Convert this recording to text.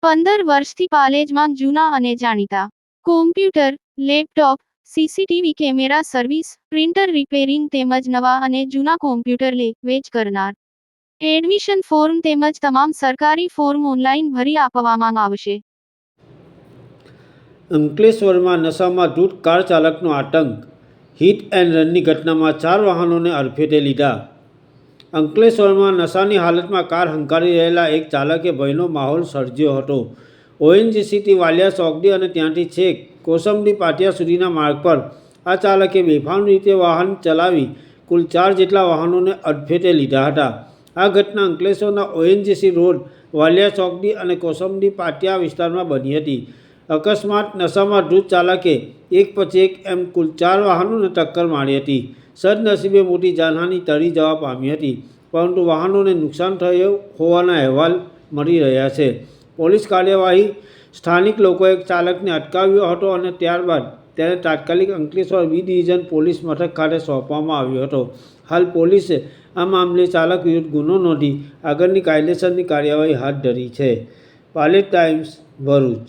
15 વર્ષથી પાલેજમાં જૂના અને જાણીતા computer, laptop, CCTV camera service, printer repairing તેમજ નવા અને જૂના કોમ્પ્યુટર લે-વેચ કરનાર. એડમિશન ફોર્મ તેમજ તમામ સરકારી ફોર્મ ઓનલાઈન ભરી આપવામાં આવશે. અંકલેશ્વરમાં નશામાં ધૂત કાર ચાલકનો આતંક. હિટ એન્ડ રનની ઘટનામાં 4 વાહનોને અડફેટે લીધા. અંકલેશ્વરમાં નશાની હાલતમાં કાર હંકારી રહેલા એક ચાલકે ભયનો માહોલ સર્જ્યો હતો. ઓએનજીસીથી વાલિયા ચોકડી અને ત્યાંથી છેક કોસંબી પાટિયા સુધીના માર્ગ પર આ ચાલકે બેફામ રીતે વાહન ચલાવી કુલ 4 જેટલા વાહનોને અડફેટે લીધા હતા. આ ઘટના અંકલેશ્વરના ઓએનજીસી રોડ, વાલિયા ચોકડી અને કોસંબી પાટિયા વિસ્તારમાં બની હતી. અકસ્માત નશામાં ધૂત ચાલકે એક પછી એક એમ કુલ 4 વાહનોને ટક્કર મારી હતી. સદનસીબે મોટી જાનહાનિ ટળી જવા પામી હતી, પરંતુ વાહનોને નુકસાન થયું હોવાના અહેવાલ મળી રહ્યા છે. પોલીસ કાર્યવાહી સ્થાનિક લોકોએ ચાલકને અટકાવ્યો હતો અને ત્યારબાદ તેને તાત્કાલિક અંકલેશ્વર બી ડિવિઝન પોલીસ મથક ખાતે સોંપવામાં આવ્યો હતો. હાલ પોલીસે આ મામલે ચાલક વિરુદ્ધ ગુનો નોંધી આગળની કાયદેસરની કાર્યવાહી હાથ ધરી છે. પાલેજ ટાઈમ્સ, ભરૂચ.